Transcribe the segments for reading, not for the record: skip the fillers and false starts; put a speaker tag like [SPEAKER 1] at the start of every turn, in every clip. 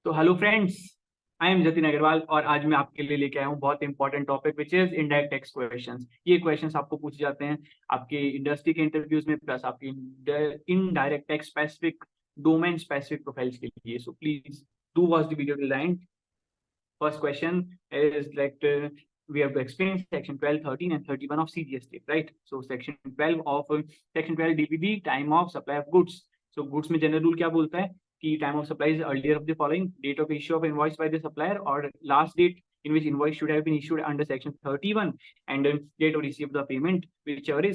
[SPEAKER 1] तो hello friends, I am Jatin Agrawal और आज मैं आपके लिए लेके आया हूँ बहुत important topic which is indirect tax questions. ये क्वेश्चंस आपको पूछे जाते हैं आपके इंडस्ट्री के इंटरव्यूज में, प्लस आपके indirect tax specific domain specific profiles के लिए। So please do watch the video till the end. First question is like we have to explain section 12, 13 and 31 of CGST, right? So section 12 of section 12 DPD time of supply of goods. So goods में general rule क्या बोलता है कि time of supply is earlier of the following: date of issue of invoice by the supplier or last date in which invoice should have been issued under section 31 and date of receipt of the payment whichever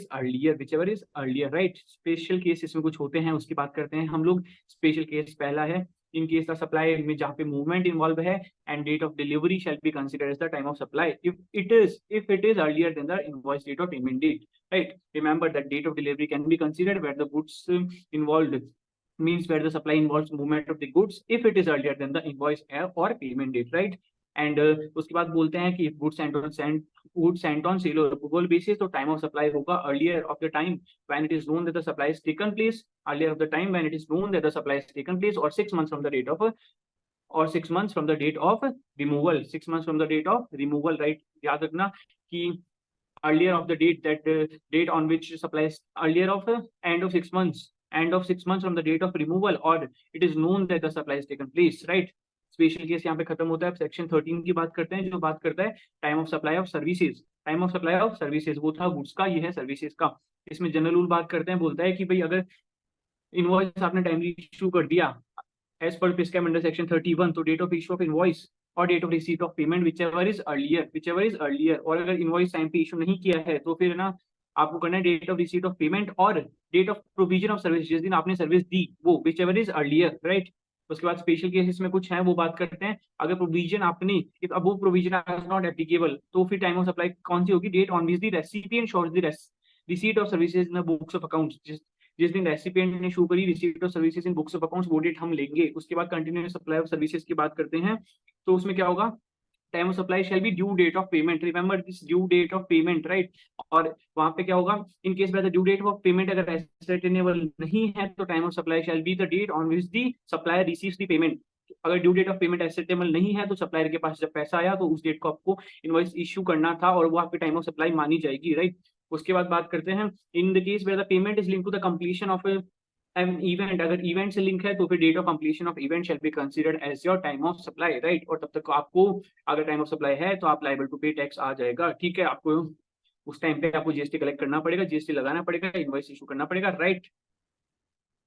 [SPEAKER 1] is earlier, right? Special case इसमें कुछ होते हैं उसकी बात करते हैं हम लोग। Special case पहला है in case the supply में जहाँ पे movement involved है and date of delivery shall be considered as the time of supply if it is earlier than the invoice date or payment date, right? Remember that date of delivery can be considered where the goods involved means where the supply involves movement of the goods if it is earlier than the invoice or payment date, right? And उसके बाद बोलते हैं कि goods sent on sale or approval basis, तो time of supply होगा earlier of the time when it is known that the supply is taken place, earlier of the time when it is known that the supply is taken place, or 6 months from the date of or 6 months from the date of removal, 6 months from the date of removal, right? याद रखना कि earlier of the date, that date on which supply is earlier of end of 6 months from the date of removal, or it is known that the supply is taken place, right? Special case यहाँ पे खत्म होता है। Section 13 की बात करते हैं जो बात करता है time of supply of services. Time of supply of services वो था गुड्स का, ये है सर्विसेज का। इसमें जनरल रूल बात करते हैं, बोलता है कि भाई अगर इनवॉइस आपने टाइमली इशू कर दिया as per prescribe under section 31, तो date of issue of invoice or date of receipt of payment whichever is earlier. और अगर इनवॉइस टाइम पे इशू नहीं किया है तो फिर ना आपको करना है date of receipt of payment or date of provision of service, जिस दिन आपने सर्विस दी वो विचएवर इज अर्लियर, राइट? उसके बाद स्पेशल केसेस में कुछ है वो बात करते हैं। अगर प्रोविजन आपने if above provision is not applicable तो फिर टाइम ऑफ सप्लाई कौन सी होगी? Date on which the recipient shows the receipt of services in the books of accounts. जिस दिन रेसिपिएंट ने शो करी receipt of services in books of accounts वो डेट हम लेंगे। उसके बाद कंटिन्यूअस सप्लाई ऑफ सर्विसेज की बात करते हैं, तो उसमें क्या होगा? Time of supply shall be due date of payment. Remember this due date of payment, right? और वहां पे क्या होगा? In case by the due date of payment अगर एसर्टेनेबल नहीं है तो time of supply shall be the date on which the supplier receives the payment. अगर due date of payment ascertainable नहीं है तो सप्लायर के पास जब पैसा आया तो उस डेट को आपको इनवॉइस इशू करना था और वो आपके टाइम ऑफ सप्लाई मानी जाएगी, राइट? उसके बाद बात करते हैं in the case where the payment is link to the completion of an event. अगर इवेंट से लिंक है तो फिर date of completion of event shall be considered as your time of supply, right? और तब तक आपको अगर टाइम ऑफ सप्लाई है तो आप लायबल टू पे टैक्स आ जाएगा, ठीक है? आपको उस टाइम पे आपको जीएसटी कलेक्ट करना पड़ेगा, जीएसटी लगाना पड़ेगा, इनवॉइस इशू करना पड़ेगा, राइट?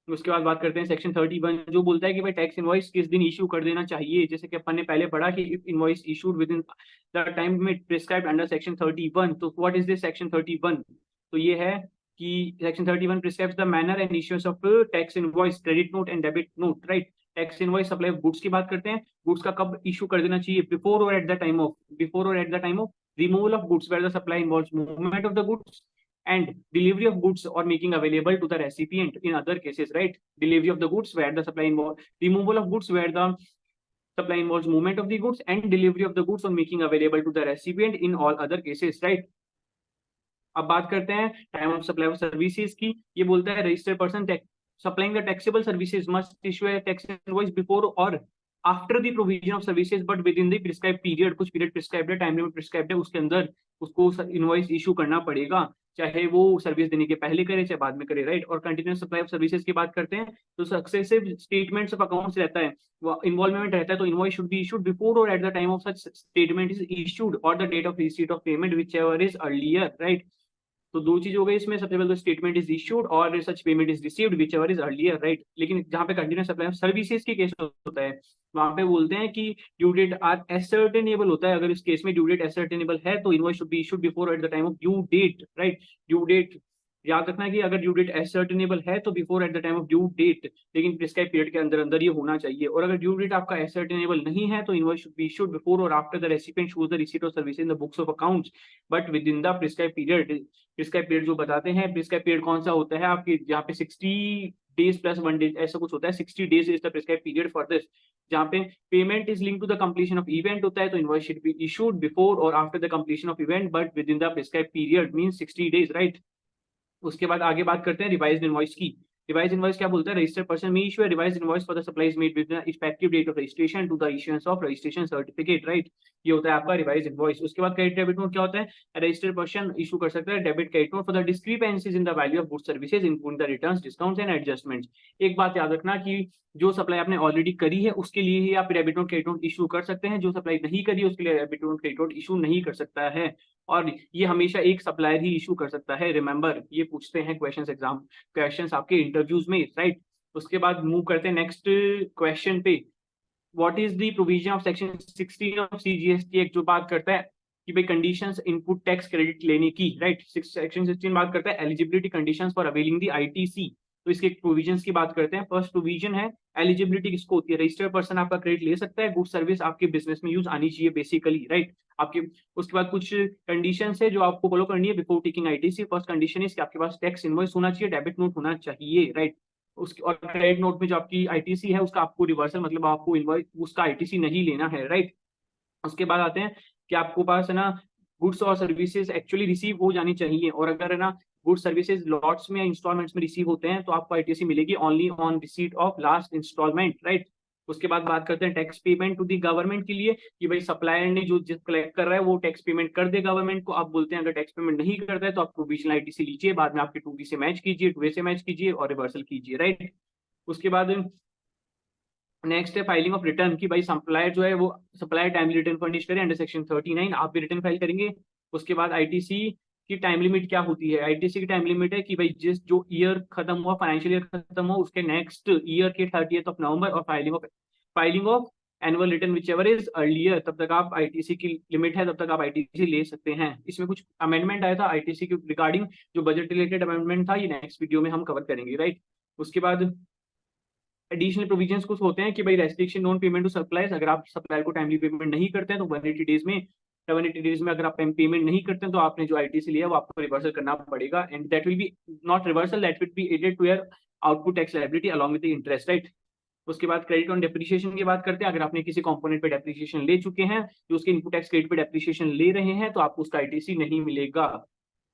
[SPEAKER 1] उसके बाद बात करते हैं सेक्शन 31 जो बोलता है कि भाई टैक्स इनवॉइस किस दिन इशू कर देना चाहिए। जैसे कि अपन ने पहले पढ़ा कि invoice issued with in the time limit prescribed under section 31। तो व्हाट इज दिस सेक्शन 31? तो ये है कि section 31 prescribes the manner and issuance of tax invoice, credit note and debit note, right? Tax invoice supply of goods की बात करते हैं। Goods का कब इशू कर देना चाहिए? बिफोर और at the time of removal of goods where the supply involves movement of the goods and delivery of goods or making available to the recipient in other cases, right? Delivery of the goods where the supply involves removal of goods where the supply involves movement of the goods and delivery of the goods or making available to the recipient in all other cases, right? अब बात करते हैं time of supply of services की। ये बोलता है registered person supplying the taxable services must issue a tax invoice before or after the provision of services but within the prescribed period. कुछ period prescribed है, time limit prescribed है, उसके अंदर उसको इनवॉइस इशू करना पड़ेगा, चाहे वो सर्विस देने के पहले करे चाहे बाद में करे, राइट? और कंटिन्यूअस सप्लाई ऑफ सर्विसेज की बात करते हैं तो सक्सेसिव स्टेटमेंट्स ऑफ अकाउंट्स रहता है, वो इन्वॉल्वमेंट रहता है, तो invoice should be issued before और at the time of such statement is issued or the date of receipt of payment whichever is earlier, right? तो दो चीज हो गई इसमें, सबसे पहले तो स्टेटमेंट इज इशूड और सच payment is received whichever is earlier, right? लेकिन जहां पे कंटिन्यूअस सप्लाई ऑफ सर्विसेज के केस होता है वहां पे बोलते हैं कि ड्यू डेट आर एसर्टेनेबल होता है। अगर इस केस में ड्यू डेट एसर्टेनेबल है तो invoice should be issued before at the time of due date, right? Due date याद रखना कि अगर ड्यू डेट एसर्टेनेबल है तो before at the time of due date, लेकिन प्रिस्क्राइब पीरियड के अंदर अंदर ये होना चाहिए। और अगर ड्यू डेट आपका एसर्टेनेबल नहीं है तो invoice should be issued before or after the recipient shows the receipt of service in the books of accounts but within the prescribe period. Prescribe period जो बताते हैं, प्रिस्क्राइब पीरियड कौन सा होता है आपके यहाँ पे 60 डेज प्लस 1 डे ऐसा कुछ होता है। 60 days is the prescribe period for this. जहाँ पे payment is link to the completion of event होता है तो invoice should be issued before or after the completion of event but within the prescribe period means 60 days, right? उसके बाद आगे बात करते हैं रिवाइज्ड इनवॉइस की। रिवाइज इनवॉइस क्या बोलता है, registered person may issue a revise invoice for the supplies made with the effective date of registration to the issuance of registration certificate, right. ये होता है आपका रिवाइज इनवॉइस। उसके बाद क्रेडिट डेबिट नोट क्या होता है, रजिस्टर्ड पर्सन इशू कर सकता है debit credit note for the discrepancies in the value of goods services including the returns, discounts and adjustments. एक बात याद रखना कि जो सप्लाई आपने ऑलरेडी करी है उसके लिए ही आप debit note credit note issue कर सकते हैं, जो सप्लाई नहीं करी है उसके लिए debit note credit note issue नहीं कर सकता है। और ये हमेशा एक सप्लायर ही इशू कर सकता है, रिमेंबर, ये पूछते हैं क्वेश्चंस आपके इंटरव्यूज में, राइट। उसके बाद मूव करते हैं नेक्स्ट क्वेश्चन पे। What is the provision of section 16 of CGST act, जो बात करता है कि भाई कंडीशंस इनपुट टैक्स क्रेडिट लेने की, राइट। सेक्शन 16 बात करता है eligibility conditions for availing the ITC. तो इसके प्रोविजंस की बात करते हैं। फर्स्ट प्रोविजन है एलिजिबिलिटी किसको होती है, रजिस्टर्ड पर्सन आपका क्रेडिट ले सकता है, गुड सर्विस आपके बिजनेस में यूज आनी चाहिए बेसिकली, राइट। आपके उसके बाद कुछ कंडीशंस है जो आपको फॉलो करनी है before taking ITC. First condition is कि आपके पास टैक्स इनवॉइस होना चाहिए, डेबिट नोट होना चाहिए, राइट। उसके और क्रेडिट नोट में जो आपकी आईटीसी है उसका आपको रिवर्सल, मतलब आपको इनवॉइस उसका आईटीसी नहीं लेना है, राइट। उसके बाद आते हैं कि आपको पास है ना गुड्स और सर्विसेज एक्चुअली रिसीव हो जानी चाहिए, और अगर है ना गुड्स सर्विसेज लॉट्स में या इंस्टॉलमेंट्स में रिसीव होते हैं तो आपको आईटीसी मिलेगी only on receipt of last instalment, right. उसके बाद बात करते हैं tax payment to the government के लिए, कि भाई सप्लायर ने जो जिस कलेक्ट कर रहा है वो टैक्स पेमेंट कर दे गवर्नमेंट को। आप बोलते हैं अगर टैक्स पेमेंट नहीं करता है तो आप प्रोविजनल आईटीसी लीजिए, बाद में आपके 2B से मैच कीजिए, 2A से मैच कीजिए और रिवर्सल कीजिए, राइट। उसके बाद नेक्स्ट है फाइलिंग ऑफ रिटर्न, की भाई सप्लायर जो है वो सप्लायर टाइमली रिटर्न फर्निश करे अंडर सेक्शन 39, आप भी रिटर्न फाइल करेंगे। उसके बाद आईटीसी की टाइम लिमिट क्या होती है, आईटीसी की टाइम लिमिट है कि भाई जिस जो ईयर खत्म हुआ, फाइनेंशियल ईयर खत्म हुआ, उसके नेक्स्ट ईयर के 30 नवंबर, और filing of annual return which ever is earlier, तब तक आप आईटीसी की लिमिट है, तब तक आप आईटीसी ले सकते हैं। इसमें कुछ अमेंडमेंट आया था आईटीसी के रिगार्डिंग, जो बजट रिलेटेड अमेंडमेंट था, ये नेक्स्ट वीडियो में हम कवर करेंगे, राइट। उसके बाद एडिशनल प्रोविजंस कुछ होते हैं कि भाई restriction non payment to suppliers, अगर आप सप्लायर को टाइमली पेमेंट नहीं करते हैं तो 180 डेज में अगर आप पेमेंट नहीं करते हैं तो आपने जो आईटीसी लिया वो आपको रिवर्सल करना पड़ेगा, and that will be not reversal, that will be added to your output tax liability along with the interest, right. उसके बाद क्रेडिट ऑन डेप्रिसिएशन की बात करते हैं। अगर आपने किसी कंपोनेंट पे डेप्रिसिएशन ले चुके हैं, जो उसके इनपुट टैक्स क्रेडिट पे डेप्रिसिएशन ले रहे हैं, तो आपको उसका आईटीसी नहीं मिलेगा,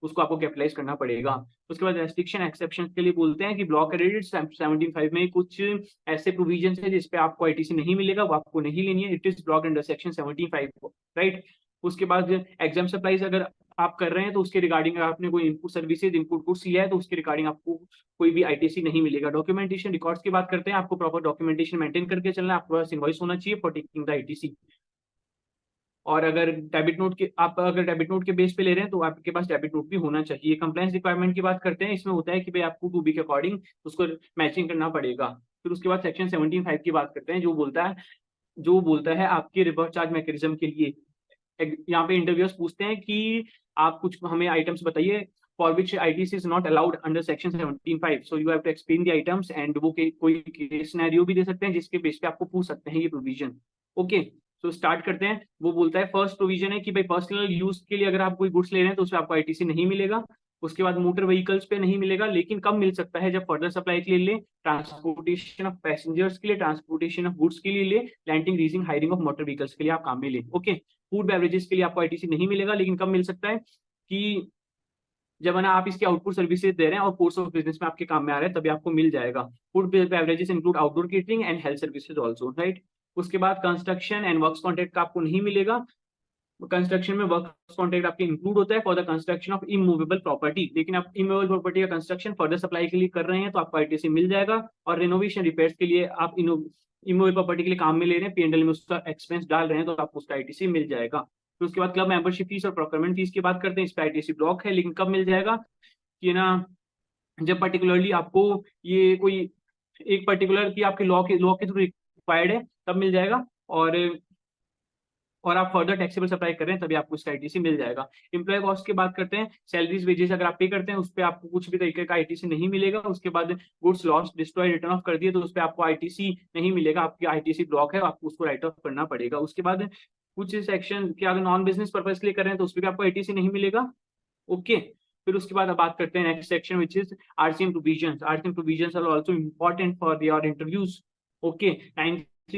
[SPEAKER 1] उसको आपको कैपिटलाइज करना पड़ेगा। उसके बाद रेस्ट्रिक्शन एक्सेप्शन के लिए बोलते हैं कि ब्लॉक क्रेडिट 75 में कुछ ऐसे प्रोविजन है जिसपे आपको आईटीसी नहीं मिलेगा, वो आपको नहीं लेनी है, it is block under section 75, right. उसके बाद एग्जाम सप्लाईज अगर आप कर रहे हैं तो उसके रिगार्डिंग आपने कोई इनपुट सर्विसेज इनपुट गुड्स लिया है तो उसके रिगार्डिंग आपको कोई भी आईटीसी नहीं मिलेगा। डॉक्यूमेंटेशन रिकॉर्ड्स की बात करते हैं, आपको प्रॉपर डॉक्यूमेंटेशन मेंटेन करके चलना है, आपके पास इनवॉइस होना चाहिए फॉर टेकिंग द आईटीसी। और अगर डेबिट नोट के आप अगर डेबिट नोट के बेस पे ले रहे हैं तो आपके पास डेबिट नोट भी होना चाहिए। कंप्लायंस रिक्वायरमेंट की बात करते हैं, इसमें होता है कि भाई आपको 2B के अकॉर्डिंग उसको मैचिंग करना पड़ेगा। फिर उसके बाद सेक्शन 75 की बात करते हैं, जो बोलता है आपके रिवर्स चार्ज मैकेनिज्म के लिए। यहाँ पे इंटरव्यूअर्स पूछते हैं कि आप कुछ हमें आइटम्स बताइए for which ITC is not allowed under section 75, so you have to explain the items, and वो कोई केस सिनेरियो भी दे सकते हैं जिसके बेस पे आपको पूछ सकते हैं ये प्रोविजन। ओके, सो स्टार्ट करते हैं। वो बोलता है फर्स्ट प्रोविजन है कि भाई पर्सनल यूज के लिए अगर आप कोई गुड्स ले रहे हैं तो उसमें आपको आईटीसी नहीं मिलेगा। उसके बाद मोटर व्हीकल्स पे नहीं मिलेगा, लेकिन कब मिल सकता है, जब फर्दर सप्लाई के लिए ले, ट्रांसपोर्टेशन ऑफ पैसेंजर्स के लिए, ट्रांसपोर्टेशन ऑफ गुड्स के लिए ले, lending leasing hiring of motor vehicles के लिए आप काम में ले। ओके, फूड बेवरेजेस के लिए आपको आईटीसी नहीं मिलेगा, लेकिन कब मिल सकता है कि जब है ना आप इसकी आउटपुट सर्विसेज दे रहे हैं और कोर्स ऑफ बिजनेस में आपके काम में आ रहे हैं, तभी आपको मिल जाएगा। Food beverages include outdoor catering and health services also, right. उसके बाद कंस्ट्रक्शन एंड वर्क्स कॉन्ट्रैक्ट का आपको नहीं मिलेगा। कंस्ट्रक्शन में वर्क्स कॉन्ट्रैक्ट आपके इंक्लूड होता है for the construction of immovable property, लेकिन आप इमूवेबल प्रॉपर्टी का कंस्ट्रक्शन फर्दर सप्लाई के लिए कर रहे हैं तो आपको आईटीसी मिल जाएगा। और रिनोवेशन रिपेयर्स के लिए आप इमूवेबल प्रॉपर्टी के लिए काम में ले रहे हैं, पीएनडल में उसका एक्सपेंस डाल रहे हैं, तो आपको उसका आईटीसी मिल जाएगा। फिर उसके बाद क्लब मेंबरशिप फीस और प्रोक्योरमेंट फीस की बात करते हैं, इस पर आईटीसी ब्लॉक है, लेकिन कब मिल जाएगा कि ना जब पर्टिकुलरली आपको ये कोई एक पर्टिकुलर की आपके लॉ के थ्रू रिक्वायर्ड है तब मिल जाएगा, और आप फर्दर टैक्सेबल सप्लाई कर रहे हैं तभी आपको इसका आईटीसी मिल जाएगा। एम्प्लॉय कॉस्ट की बात करते हैं, सैलरीज वेजेस अगर आप पे करते हैं उस पर आपको कुछ भी तरीके का आईटीसी नहीं मिलेगा। उसके बाद goods lost destroy return of कर दिए तो उस पर आपको आईटीसी नहीं मिलेगा, आपकी आईटीसी ब्लॉक है, आपको उसको राइट ऑफ करना पड़ेगा। उसके बाद कुछ सेक्शन के अगर नॉन बिजनेस पर्पज के लिए कर रहे हैं तो उस पर भी आपको आईटीसी नहीं मिलेगा। ओके, फिर उसके बाद अब बात करते हैं next section which is RCM provisions. RCM provisions are also important for your interviews. Okay,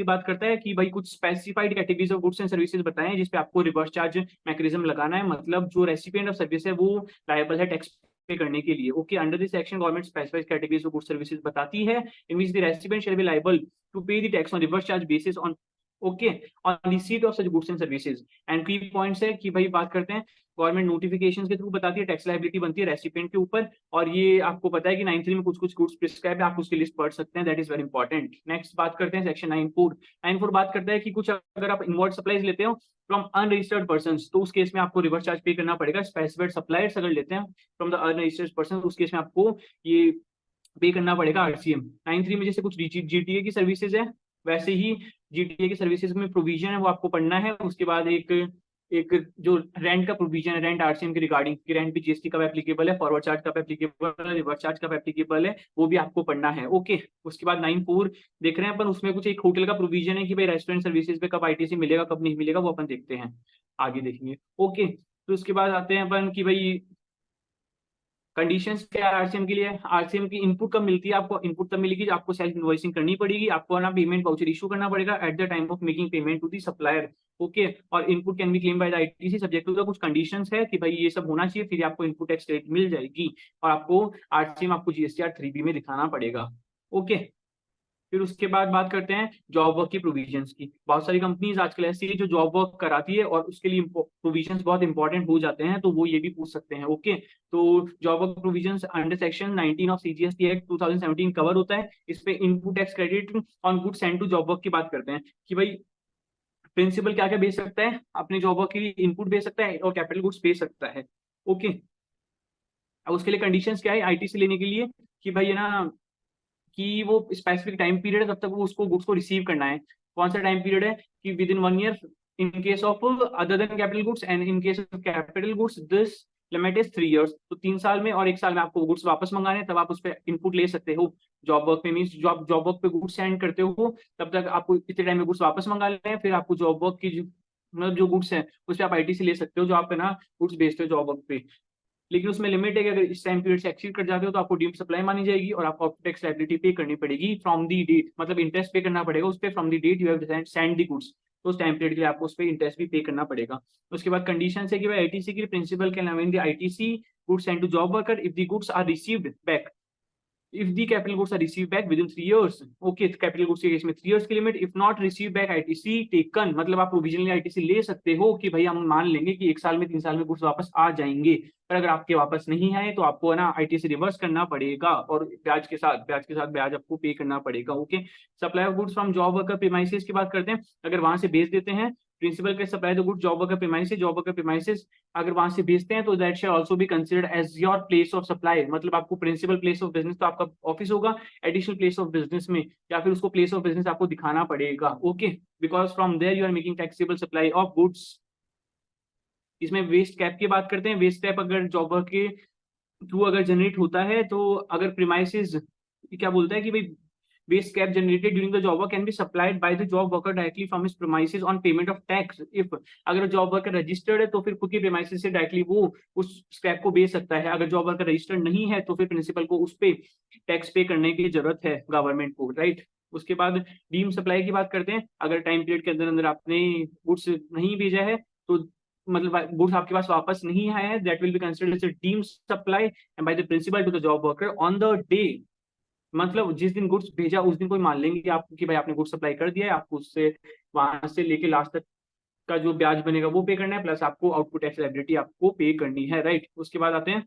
[SPEAKER 1] बात करता है कि भाई कुछ specified categories of goods and services बताएं जिसपे आपको रिवर्स चार्ज मैकेनिज्म लगाना है, मतलब जो रेसिपिएंट ऑफ सर्विस है वो लायबल है टैक्स पे करने के लिए। Okay, under this section government specifies categories of good services बताती है in which the recipient shall be liable to pay the tax on reverse charge basis on okay on receipt of such goods and services. And key points है कि भाई बात करते हैं government notification के through बताती है टैक्स लायबिलिटी बनती है रेसिपिएंट के ऊपर, और ये आपको पता है कि 9(3) में कुछ कुछ गुड्स प्रिस्क्राइब है, आप उसकी लिस्ट पढ़ सकते हैं, that is very important. Next बात करते हैं सेक्शन 9(4). बात करता है कि कुछ अगर आप इनवॉइस सप्लाईज लेते हो फ्रॉम अनरजिस्टर्ड पर्सन, तो उस केस में आपको रिवर्स चार्ज पे करना पड़ेगा। स्पेसिफाइड सप्लायर्स अगर लेते हैं फ्रॉम द अनरजिस्टर्ड पर्सन, उस केस में आपको ये पे करना पड़ेगा आरसीएम। 9(3) में जैसे कुछ जीटीए की सर्विसेज है, वैसे ही जीटीए की सर्विसेज में प्रोविजन है वो आपको पढ़ना है। उसके बाद एक एक जो रेंट का प्रोविजन है, रेंट आरसीएम के रिगार्डिंग, कि रेंट भी जीएसटी कब एप्लीकेबल है, फॉरवर्ड चार्ज कब एप्लीकेबल है, रिवर्स चार्ज कब एप्लीकेबल है, वो भी आपको पढ़ना है। ओके, उसके बाद 9(4) देख रहे हैं अपन, उसमें कुछ एक होटल का प्रोविजन है कि भाई रेस्टोरेंट सर्विसेज पे कब आईटीसी मिलेगा कब नहीं मिलेगा, वो अपन देखते हैं, आगे देखेंगे। ओके, तो उसके बाद आते हैं अपन कि भाई कंडीशंस क्या है आरसीएम के लिए। आरसीएम की इनपुट कब मिलती है, आपको इनपुट तब मिलेगी जब आपको सेल्फ इनवॉइसिंग करनी पड़ेगी, आपको ना पेमेंट वाउचर इशू करना पड़ेगा at the time of making payment to the supplier. Okay, और input can be claim by the ITC subject to the कुछ कंडीशंस है कि भाई ये सब होना चाहिए, फिर आपको इनपुट टैक्स क्रेडिट मिल जाएगी, और आपको आरसीएम आपको जीएसटीआर 3B में दिखाना पड़ेगा। ओके, फिर उसके बाद बात करते हैं जॉब वर्क की प्रोविजंस की। बहुत सारी कंपनीज आजकल ऐसी है जो जॉब वर्क कराती है और उसके लिए प्रोविजंस बहुत इंपॉर्टेंट हो जाते हैं, तो वो ये भी पूछ सकते हैं। ओके, तो job work provisions under section 19 of CGST act 2017 cover होता है। इस पे input tax credit on goods send to job work की बात करते हैं कि भाई प्रिंसिपल क्या क्या भेज सकता है अपने जॉब वर्क के लिए, इनपुट भेज सकता है और कैपिटल गुड्स भेज सकता है। ओके, अब उसके लिए कंडीशंस क्या है आईटीसी लेने के लिए कि भाई है ना कि वो स्पेसिफिक टाइम पीरियड है तब तक वो उसको गुड्स को रिसीव करना है। कौन सा टाइम पीरियड है कि with in 1 year in case of other than capital goods, and in case of capital goods this limit is 3 years. तो 3 साल में और 1 साल में आपको गुड्स वापस मंगाने हैं, तब आप उस पर इनपुट ले सकते हो। जॉब वर्क में मीन्स जॉब वर्क पे गुड्स सेंड करते हो तब तक आपको इतने टाइम में गुड्स वापस मंगा लेने हैं, फिर आपको जॉब वर्क की मतलब जो गुड्स है उस पर आप आईटीसी ले सकते हो जो आप है ना गुड्स बेचते हो जॉब वर्क पे। लेकिन उसमें लिमिट है कि अगर इस टाइम पीरियड से एक्सीड कर जाते हो तो आपको डीम्ड सप्लाई मानी जाएगी और आपको टैक्स लायबिलिटी पे करनी पड़ेगी फ्रॉम दी डेट, मतलब इंटरेस्ट पे करना पड़ेगा उस पर from the date you have send the goods, तो उस टाइम पीरियड के लिए आपको उस पर इंटरेस्ट भी पे करना पड़ेगा। उसके बाद कंडीशन है कि भाई आईटीसी की principal can amend the ITC goods send to job worker if the goods are received back, if the capital goods are received back within 3 years। Okay, capital goods के केस में 3 years की limit. If not receive back ITC taken, मतलब आप provisionally ITC ले सकते हो कि भाई हम मान लेंगे कि 1 साल में 3 साल में गुड्स वापस आ जाएंगे, पर अगर आपके वापस नहीं आए तो आपको है ना आईटीसी रिवर्स करना पड़ेगा और ब्याज आपको पे करना पड़ेगा। Okay, supply of goods from job worker premises की बात करते हैं। अगर वहां से भेज देते हैं प्रिंसिपल के supply the good job worker premises, job worker premises अगर वहां से भेजते हैं तो that shall also be considered as your place of supply, मतलब आपको प्रिंसिपल प्लेस ऑफ बिजनेस तो आपका ऑफिस होगा, एडिशनल प्लेस ऑफ बिजनेस में या फिर उसको प्लेस ऑफ बिजनेस आपको दिखाना पड़ेगा। Okay, because from there you are making taxable supply of goods. इसमें वेस्ट कैप की बात करते हैं। वेस्ट कैप अगर जॉब वर्क के थ्रू अगर जनरेट होता है तो अगर प्रीमाइसेस क्या बोलता है कि भाई waste cap generated during the job work can be supplied by the job worker directly from his premises on payment of tax if अगर जॉब वर्कर रजिस्टर्ड है तो फिर खुद के प्रीमाइसेस से डायरेक्टली वो उस स्क्रैप को बेच सकता है। अगर जॉब वर्कर रजिस्टर्ड नहीं है तो फिर प्रिंसिपल को उस पे टैक्स पे करने की जरूरत है गवर्नमेंट को, राइट। उसके बाद डीम सप्लाई की बात करते हैं। अगर टाइम पीरियड के अंदर अंदर आपने गुड्स नहीं भेजा है तो मतलब गुड्स आपके पास वापस नहीं आया है, that will be considered as a deem supply and by the principal to the job worker on the day, मतलब जिस दिन गुड्स भेजा उस दिन कोई मान लेंगे आप कि भाई आपने गुड्स सप्लाई कर दिया है, आपको उससे वहां से लेके लास्ट तक का जो ब्याज बनेगा वो पे करना है, प्लस आपको आउटपुट टैक्स लायबिलिटी आपको पे करनी है, राइट। उसके बाद आते हैं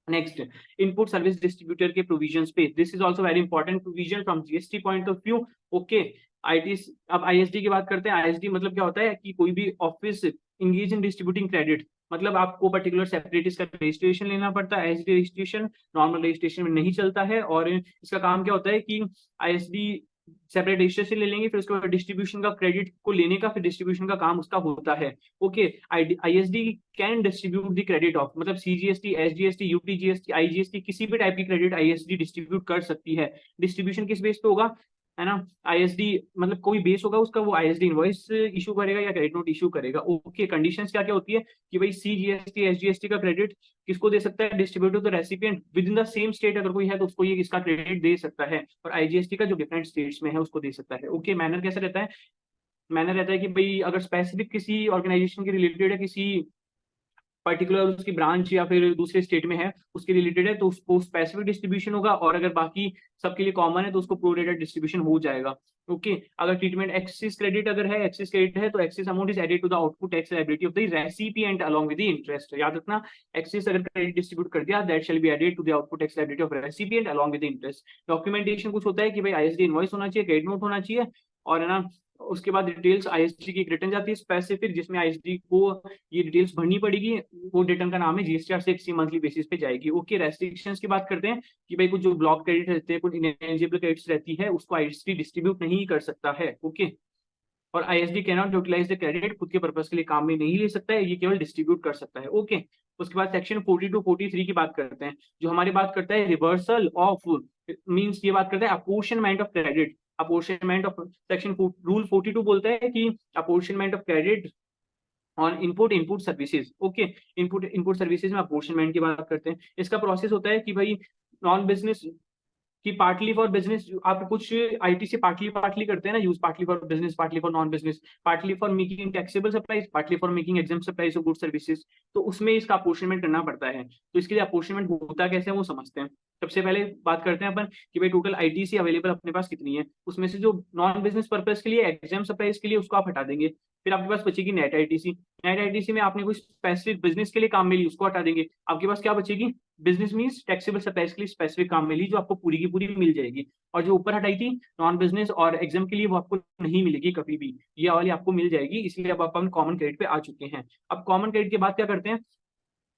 [SPEAKER 1] नेक्स्ट इनपुट सर्विस डिस्ट्रीब्यूटर के प्रोविजंस पे। This is also very important provision from GST point of view. Okay, IT अब आईएसडी की बात करते हैं। आईएसडी मतलब क्या होता है कि कोई भी office engage in distributing credit, मतलब आपको पर्टिकुलर सेपरेटिस्ट का रजिस्ट्रेशन लेना पड़ता है। आईएसडी रजिस्ट्रेशन नॉर्मल रजिस्ट्रेशन में नहीं चलता है और इसका काम क्या होता है कि आईएसडी सेपरेट रजिस्ट्रेशन ले लेंगे, फिर उसके बाद डिस्ट्रीब्यूशन का क्रेडिट को लेने का, फिर डिस्ट्रीब्यूशन का काम उसका होता है। Okay, ISD can distribute the credit of, मतलब सीजीएसटी, एसजीएसटी, यूटीजीएसटी, आईजीएसटी किसी भी टाइप की क्रेडिट आईएसडी डिस्ट्रीब्यूट कर सकती है। डिस्ट्रीब्यूशन किस बेस पे होगा, है ना, आईएसडी मतलब कोई बेस होगा उसका, वो आईएसडी इनवॉइस इशू करेगा या क्रेडिट नोट इशू करेगा। ओके, कंडीशंस क्या क्या होती है कि भाई सीजीएसटी, एसजीएसटी का क्रेडिट किसको दे सकता है, डिस्ट्रीब्यूटर तो recipient with in the same state अगर कोई है तो उसको ये इसका क्रेडिट दे सकता है, और आईजीएसटी का जो डिफरेंट स्टेट्स में है उसको दे सकता है। ओके, मैनर कैसा रहता है, मैनर रहता है कि भाई अगर स्पेसिफिक किसी ऑर्गेनाइजेशन के रिलेटेड है, किसी पर्टिकुलर उसकी ब्रांच या फिर दूसरे स्टेट में है उसके रिलेटेड है तो उसको स्पेसिफिक डिस्ट्रीब्यूशन होगा, और अगर बाकी सबके लिए कॉमन है तो उसको प्रोरेटेड डिस्ट्रीब्यूशन हो जाएगा। ओके, अगर ट्रीटमेंट एक्सिस क्रेडिट अगर है, एक्सिस क्रेडिट है तो excess amount is added to the output tax liability of the recipient along with the interest. याद रखना, एक्सिस अगर क्रेडिट डिस्ट्रीब्यूट कर दिया that shall be added to the output tax liability of recipient along with the interest. Documentation कुछ होता है कि भाई आईएसडी इनवॉइस होना चाहिए, क्रेडिट नोट होना चाहिए, और है ना उसके बाद डिटेल्स आईएसडी की रिटर्न जाती है स्पेसिफिक, जिसमें आईएसडी को ये डिटेल्स भरनी पड़ेगी। वो रिटर्न का नाम है जीएसटीआर 6 मंथली बेसिस पे जाएगी। ओके, रेस्ट्रिक्शंस की बात करते हैं कि भाई कुछ जो ब्लॉक क्रेडिट रहते हैं, कुछ इनएलिजिबल क्रेडिट्स रहती है, उसको आईएसडी डिस्ट्रीब्यूट नहीं कर सकता है। ओके, और ISD can not utilise the credit, खुद के पर्पस के लिए काम में नहीं ले सकता है, ये केवल डिस्ट्रीब्यूट कर सकता है। ओके, उसके बाद सेक्शन 42 43 की बात करते हैं, जो हमारी बात करता है रिवर्सल ऑफ, मींस ये बात करता है apportionment of credit. Apportionment of section rule 42 बोलता है कि apportionment of credit on input services. Okay, input services में अपोर्शनमेंट की बात करते हैं। इसका प्रोसेस होता है कि भाई नॉन बिजनेस कि पार्टली फॉर बिजनेस आप कुछ आईटी से पार्टली करते हैं ना use, partly for business, partly for non business, partly for making taxable supplies, partly for making exempt supplies of good services, तो उसमें इसका अपोर्शनमेंट करना पड़ता है। तो इसके लिए अपोर्शनमेंट होता कैसे है वो समझते हैं। सबसे पहले बात करते हैं अपन कि भाई टोटल आईटीसी अवेलेबल अपने पास कितनी है, उसमें से जो नॉन बिजनेस पर्पज के लिए एग्जाम सप्लाईज के लिए उसको आप हटा देंगे, फिर आपके पास बचेगी नेट आईटीसी। नेट आईटीसी में आपने कोई स्पेसिफिक बिजनेस के लिए काम में ली उसको हटा देंगे, आपके पास क्या बचेगी, बिजनेस मींस टैक्सेबल सप्लाईज के लिए स्पेसिफिक काम में ली जो आपको पूरी की पूरी मिल जाएगी। और जो ऊपर हटाई थी नॉन बिजनेस और एग्जाम के लिए वो आपको नहीं मिलेगी कभी भी, ये वाली आपको मिल जाएगी। इसलिए अब अपन कॉमन क्रेडिट पे आ चुके हैं। अब कॉमन क्रेडिट के बाद क्या करते हैं,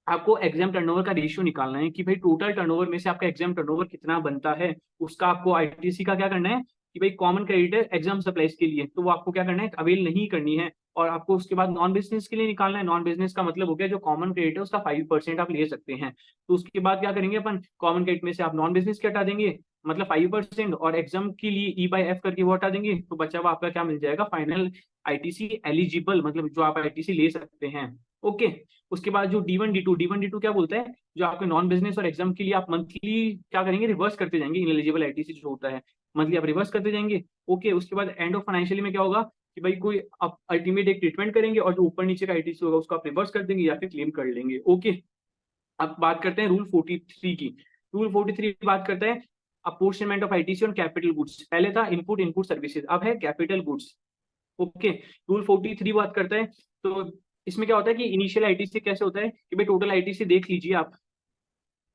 [SPEAKER 1] आपको एग्जाम टर्नओवर का रेशियो निकालना है कि भाई टोटल टर्नओवर में से आपका एग्जाम टर्नओवर कितना बनता है, उसका आपको आईटीसी का क्या करना है कि भाई कॉमन क्रेडिट है एग्जाम सप्लाईज के लिए, तो वो आपको क्या करना है, अवेल नहीं करनी है। और आपको उसके बाद नॉन बिजनेस के लिए निकालना है। नॉन बिजनेस का मतलब हो गया जो कॉमन क्रेडिट है उसका 5% आप ले सकते हैं। तो उसके बाद क्या करेंगे अपन, कॉमन क्रेडिट में से आप नॉन बिजनेस के हटा देंगे, मतलब 5%, और एग्जाम के लिए E/F करके वो हटा देंगे, तो बचा हुआ आपका क्या मिल जाएगा, फाइनल आईटीसी एलिजिबल, मतलब जो आप आईटीसी ले सकते हैं। ओके, उसके बाद जो D1 D2 क्या बोलता है, जो आपके नॉन बिजनेस और एग्जाम के लिए आप मंथली क्या करेंगे, रिवर्स करते जाएंगे। इनएलिजिबल आईटीसी जो होता है मंथली आप रिवर्स करते जाएंगे। ओके, उसके बाद एंड ऑफ फाइनेंशियल में क्या होगा कि भाई कोई आप अल्टीमेट एक ट्रीटमेंट करेंगे और जो ऊपर नीचे का आईटीसी होगा उसको आप रिवर्स कर देंगे या फिर क्लेम कर लेंगे। ओके, अब बात करते हैं रूल 43 की। रूल 43 की बात करता है apportionment of ITC on capital goods. पहले था इनपुट सर्विसेज, अब है कैपिटल गुड्स। ओके, रूल 43 बात करता है, तो इसमें क्या होता है कि इनिशियल आईटीसी कैसे होता है कि भाई टोटल आईटीसी देख लीजिए आप,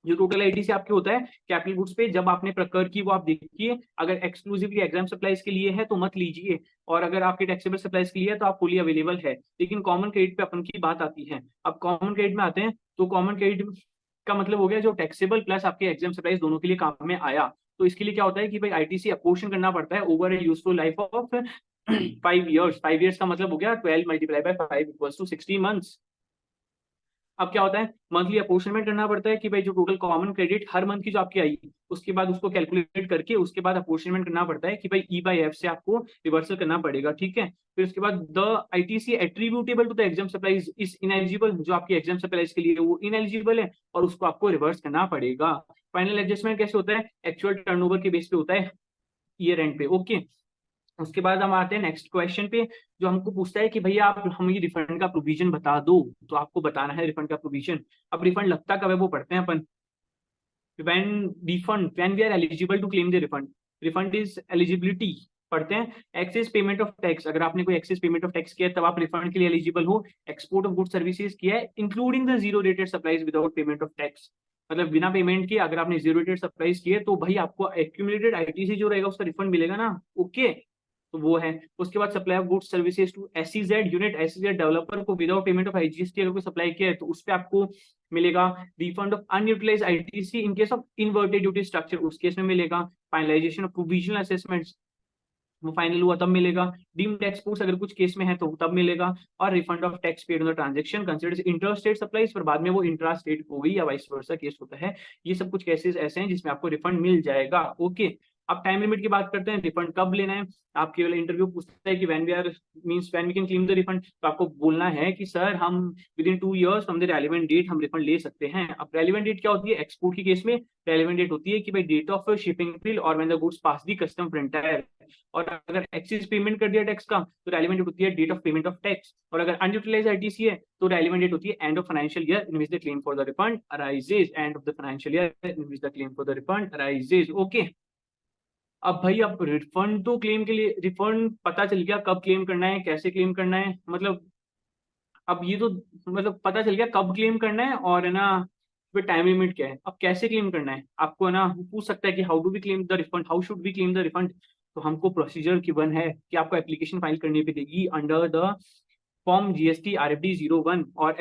[SPEAKER 1] जो टोटल आईटीसी आपके होता है कैपिटल गुड्स पे जब आपने प्रकर की वो आप देखिए, अगर एक्सक्लूसिवली एग्जाम सप्लाईज के लिए है तो मत लीजिए, और अगर आपके टैक्सेबल सप्लाईज के लिए है तो आप फुली अवेलेबल है। लेकिन कॉमन क्रेडिट पे अपन की बात आती है। अब कॉमन क्रेडिट में आते हैं, तो कॉमन क्रेडिट का मतलब हो गया जो टैक्सेबल प्लस आपके एग्जाम सप्लाईज दोनों के लिए काम में आया। तो इसके लिए क्या होता है कि भाई आईटीसी अपोर्शन करना पड़ता है over A useful life of 5 years। 5 years का मतलब हो गया 12 × 5 = 60 months। अब क्या होता है, मंथली अपोर्शनमेंट करना पड़ता है कि भाई जो टोटल कॉमन क्रेडिट हर मंथ की जो आपकी आई उसके बाद उसको कैलकुलेट करके उसके बाद अपोर्शनमेंट करना पड़ता है कि भाई E/F से आपको रिवर्सल करना पड़ेगा। ठीक है, फिर उसके बाद the ITC attributable to the exempt supplies is ineligible, जो आपकी एग्जाम सप्लाईज के लिए वो इनएलिजिबल है और उसको आपको रिवर्स करना पड़ेगा। फाइनल एडजस्टमेंट कैसे होता है, एक्चुअल टर्नओवर के बेस पे होता है ईयर एंड पे। ओके, उसके बाद हम आते हैं नेक्स्ट क्वेश्चन पे, जो हमको पूछता है कि भैया आप हमें रिफंड का प्रोविजन बता दो। तो आपको बताना है रिफंड का प्रोविजन। अब रिफंड लगता कब है वो पढ़ते हैं अपन। when we are eligible to claim the refund is eligibility पढ़ते हैं। एक्सेस पेमेंट ऑफ टैक्स, अगर आपने कोई एक्सेस पेमेंट ऑफ टैक्स किया है तब आप रिफंड के लिए एलिजिबल हो। एक्सपोर्ट ऑफ गुड सर्विसेज किया है including the zero rated supplies without payment of tax, मतलब बिना पेमेंट के अगर आपने जीरो रेटेड सप्लाईज किए तो भाई आपको एक्यूमुलेटेड आईटीसी जो रहेगा उसका रिफंड मिलेगा ना। ओके, तो वो है। उसके बाद supply of goods services to SEZ unit, SEZ developer को विदाउट पेमेंट ऑफ आईजीएसटी अगर कोई सप्लाई किया है तो उस पर आपको मिलेगा। Refund of unutilised ITC in case of inverted duty structure, उस केस में मिलेगा। फाइनलाइजेशन ऑफ प्रोविजनल असेसमेंट्स, वो फाइनल हुआ तब मिलेगा। डीम्ड एक्सपोर्ट्स अगर कुछ केस में है तो तब मिलेगा। और refund of tax paid on the transaction considers inter state supplies, पर बाद में वो इंट्रा स्टेट हो गई या वाइस वर्सा केस होता है। ये सब कुछ केसेस ऐसे हैं जिसमें आपको रिफंड मिल जाएगा। ओके, अब टाइम लिमिट की बात करते हैं, रिफंड कब लेना है। आपके वाला इंटरव्यू पूछता है कि when we are means when we can claim the refund, तो आपको बोलना है कि सर हम within 2 years from the relevant date हम रिफंड ले सकते हैं। अब रेलिवेंट डेट क्या होती है, एक्सपोर्ट की केस में रेलिवेंट डेट होती है कि भाई डेट ऑफ शिपिंग बिल और when the goods pass the custom frontier. और अगर एक्सेस पेमेंट कर दिया टैक्स का तो रेलिवेंट डेट होती है date of payment of tax. और अगर अनयूटिलाइज आईटीसी है तो रेलिवेंट डेट होती है end of financial year in which the claim for the refund arises, end of the financial year in which the claim for the refund arises. Okay, अब भाई अब refund तो claim के लिए रिफंड पता चल गया कब क्लेम करना है, कैसे क्लेम करना है, मतलब अब ये तो मतलब पता चल गया कब क्लेम करना है और है ना फिर टाइम लिमिट क्या है। अब कैसे क्लेम करना है आपको है ना, पूछ सकता है कि how do we claim the refund, how should we claim the refund. तो हमको प्रोसीजर की वन है कि आपको एप्लीकेशन फाइल करनी पड़ेगी under the form GST RFD 01 और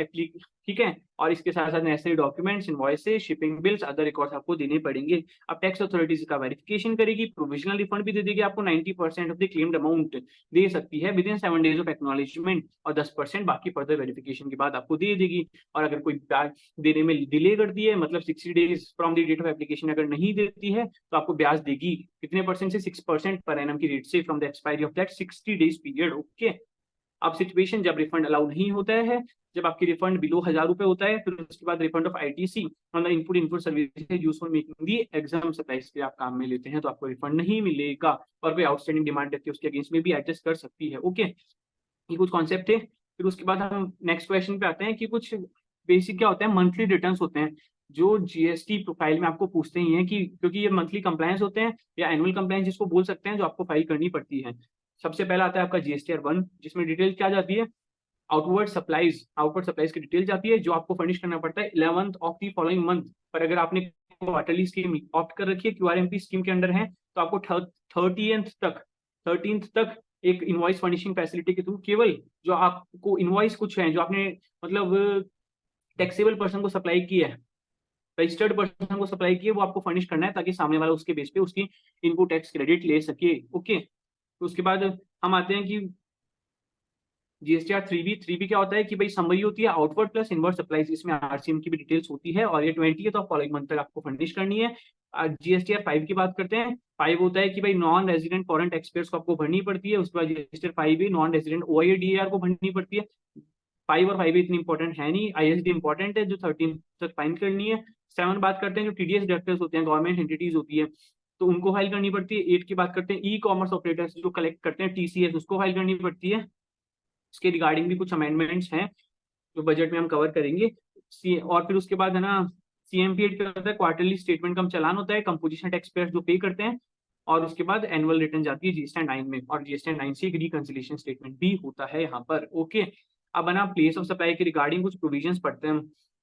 [SPEAKER 1] ठीक है, और इसके साथ साथ necessary documents, invoices, shipping bills, other records आपको देने पड़ेंगे। अब टैक्स अथॉरिटीज का वेरिफिकेशन करेगी, प्रोविजनल रिफंड भी दे देगी आपको, 90% ऑफ द क्लेम्ड अमाउंट दे सकती है with in 7 days of acknowledgement, और 10% बाकी फर्दर वेरिफिकेशन के बाद आपको दे देगी। और अगर कोई ब्याज देने में डिले करती है, मतलब 60 days from the date of application अगर नहीं देती है तो आपको ब्याज देगी कितने परसेंट से, 6% पर एनम की रेट से from the expiry of that 60 days period. Okay, अब सिचुएशन जब रिफंड अलाउ नहीं होता है, जब आपकी रिफंड बिलो 1000 रुपए होता है, फिर उसके बाद refund of ITC on the input services used for making the exam supplies के आप काम में लेते हैं तो आपको रिफंड नहीं मिलेगा, और कोई आउटस्टैंडिंग डिमांड रहती है उसके अगेंस्ट में भी एडजस्ट कर सकती है। ओके, ये कुछ कॉन्सेप्ट थे। फिर उसके बाद हम नेक्स्ट क्वेश्चन पे आते हैं कि कुछ बेसिक क्या होता है, मंथली रिटर्न्स होते हैं जो जीएसटी प्रोफाइल में आपको पूछते ही हैं कि क्योंकि ये मंथली कंप्लायंस होते हैं या एनुअल कंप्लायंस जिसको बोल सकते हैं, जो आपको फाइल करनी पड़ती है। सबसे पहला आता है आपका जीएसटीआर 1, जिसमें डिटेल क्या जाती है, आउटवर्ड सप्लाईज की डिटेल जाती है जो आपको फर्निश करना पड़ता है 11th of the following month. पर अगर आपने क्वार्टरली स्कीम ऑप्ट कर रखी है, क्यूआरएमपी स्कीम के अंडर है, तो आपको 13th तक एक इनवॉइस फर्निशिंग फैसिलिटी के थ्रू केवल जो आपको इनवॉइस कुछ है जो आपने मतलब टैक्सेबल पर्सन को सप्लाई की है, रजिस्टर्ड पर्सन को सप्लाई की है, वो आपको फर्निश करना है ताकि सामने वाला उसके बेस पे उसकी इनपुट टैक्स क्रेडिट ले सके। ओके, तो उसके बाद हम आते हैं कि जीएसटीआर 3B क्या होता है कि भाई समरी होती है आउटवर्ड प्लस इनवर्ड सप्लाईज, इसमें आरसीएम की भी डिटेल्स होती है और ये 20th ऑफ फॉलोइंग मंथ तक आपको फर्निश करनी है। जीएसटीआर 5 की बात करते हैं, 5 होता है कि भाई नॉन रेजिडेंट फॉरेन टैक्सपेयर्स को आपको भरनी पड़ती है। उसके बाद जीएसटीआर 5 नॉन रेजिडेंट OIA को भरनी पड़ती है। 5 और 5 इतनी इंपॉर्टेंट है नहीं, ISD इंपॉर्टेंट है जो 13 तक फाइन करनी है। 7 बात करते हैं जो TDS डायरेक्टर्स होते हैं, गवर्नमेंट एंटिटीज होती है, तो उनको फाइल करनी पड़ती है। 8 की बात करते हैं ई कॉमर्स ऑपरेटर्स जो कलेक्ट करते हैं TCS, उसको फाइल करनी पड़ती है। इसके रिगार्डिंग भी कुछ अमेंडमेंट्स हैं जो बजट में हम कवर करेंगे। और फिर उसके बाद है ना CMP8 क्या होता है, क्वार्टरली स्टेटमेंट का चलान होता है, कंपोजिशन टैक्स पेयर्स जो पे करते हैं। और उसके बाद एनुअल रिटर्न जाती है जीएसटी 9 में, और जीएसटी 9 से एक रिकंसिलिएशन स्टेटमेंट भी होता है यहाँ पर। ओके, अब है ना प्लेस ऑफ सप्लाई के रिगार्डिंग कुछ प्रोविजंस पढ़ते हैं हम।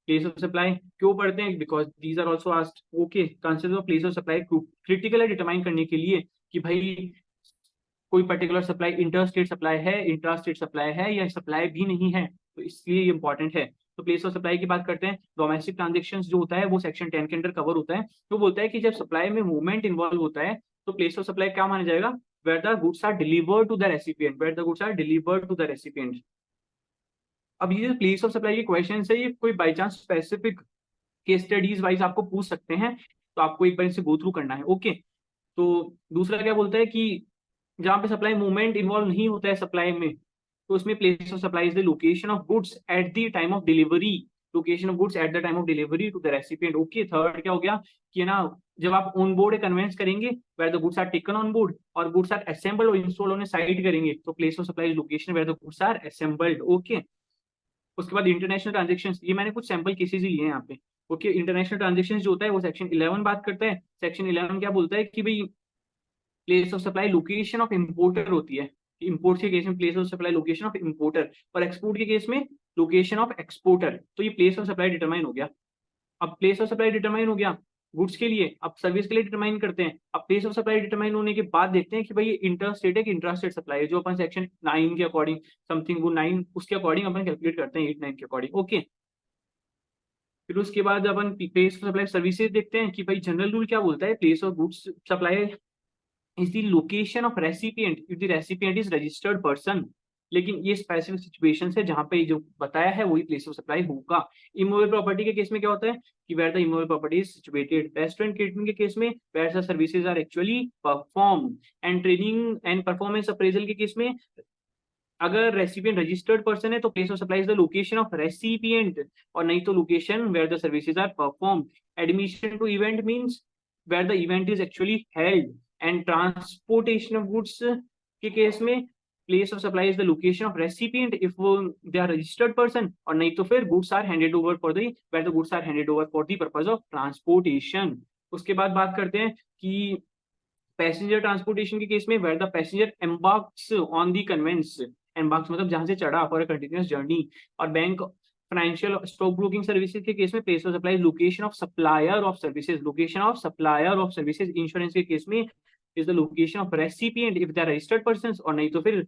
[SPEAKER 1] प्लेस ऑफ सप्लाई क्यों पढ़ते हैं, because these are also asked. Okay, consider place of supply critical है डिटरमाइन करने के लिए कि भाई कोई particular supply inter state supply है, इंट्रा स्टेट सप्लाई है, या सप्लाई भी नहीं है, तो इसलिए ये इंपॉर्टेंट है। तो प्लेस ऑफ सप्लाई की बात करते हैं, डोमेस्टिक ट्रांजेक्शन जो होता है वो सेक्शन 10 के अंडर कवर होता है। तो बोलता है कि जब सप्लाई में मूवमेंट इन्वॉल्व होता है तो प्लेस ऑफ सप्लाई क्या माना जाएगा, where the goods are delivered to the recipient, where the goods are delivered to the recipient. अब ये जो प्लेस ऑफ सप्लाई के क्वेश्चन है, ये कोई by chance specific case studies wise आपको पूछ सकते हैं, तो आपको एक बार इसे गो थ्रू करना है। ओके, तो दूसरा क्या बोलता है कि जहाँ पे सप्लाई मूवमेंट इन्वॉल्व नहीं होता है सप्लाई में, तो उसमें place of supply is the location of goods at the time of delivery, location of goods at the time of delivery to the recipient. Okay, third क्या हो गया कि ना जब आप ऑन बोर्ड कन्वेंस करेंगे where the goods are taken on board और goods are assembled और इंस्टॉल होने साइड करेंगे, तो place of supply location where the goods are assembled. Okay, उसके बाद इंटरनेशनल ट्रांजेक्शन, ये मैंने कुछ सैंपल केसेस ही लिए हैं यहाँ पे। ओके, इंटरनेशनल ट्रांजेक्शन जो होता है वो सेक्शन 11 बात करता है। सेक्शन 11 क्या बोलता है कि भाई place of supply location of importer होती है, इंपोर्ट के केस में place of supply location of importer, और एक्सपोर्ट के केस में लोकेशन ऑफ एक्सपोर्टर। तो ये प्लेस ऑफ सप्लाई डिटरमाइन हो गया। अब प्लेस ऑफ सप्लाई डिटरमाइन हो गया गुड्स के लिए, अब सर्विस के लिए डिटरमाइन करते हैं। अब प्लेस ऑफ सप्लाई डिटरमाइन होने के बाद देखते हैं कि भाई ये इंटर स्टेट है कि इंट्रा स्टेट सप्लाई है, जो अपन सेक्शन 9 के अकॉर्डिंग समथिंग वो 9 उसके अकॉर्डिंग अपन कैलकुलेट करते हैं 8-9 के अकॉर्डिंग। ओके, फिर उसके बाद अपन प्लेस ऑफ सप्लाई सर्विसेज देखते हैं कि भाई जनरल रूल क्या बोलता है, place of goods supply is the location of recipient if the recipient is registered person। लेकिन ये स्पेसिफिक सिचुएशन है जहां पे जो बताया है वही प्लेस ऑफ सप्लाई होगा। इमूवेबल प्रॉपर्टी के केस में क्या होता है कि where the immovable property is situated. Restaurant catering के केस में where the services are actually perform. And training and performance appraisal के केस में अगर रेसिपिएंट रजिस्टर्ड पर्सन है तो place of supply is the location of recipient, और नहीं तो location where the services are perform. Admission to event means where the event is actually held. And transportation of goods के case में place of supply is the location of recipient if they are registered person, और नहीं तो फिर goods are handed over for the where the goods are handed over for the purpose of transportation. उसके बाद बात करते हैं कि पैसेंजर ट्रांसपोर्टेशन के केस में where the passenger embarks on the conveyance. Embarks मतलब जहां से चढ़ा फॉर अ कंटिन्यूअस जर्नी। और bank financial stock broking services के केस में place of supply location of supplier of services, location of supplier of services. Insurance के case में is the location of recipient if they are registered persons, और नहीं तो फिर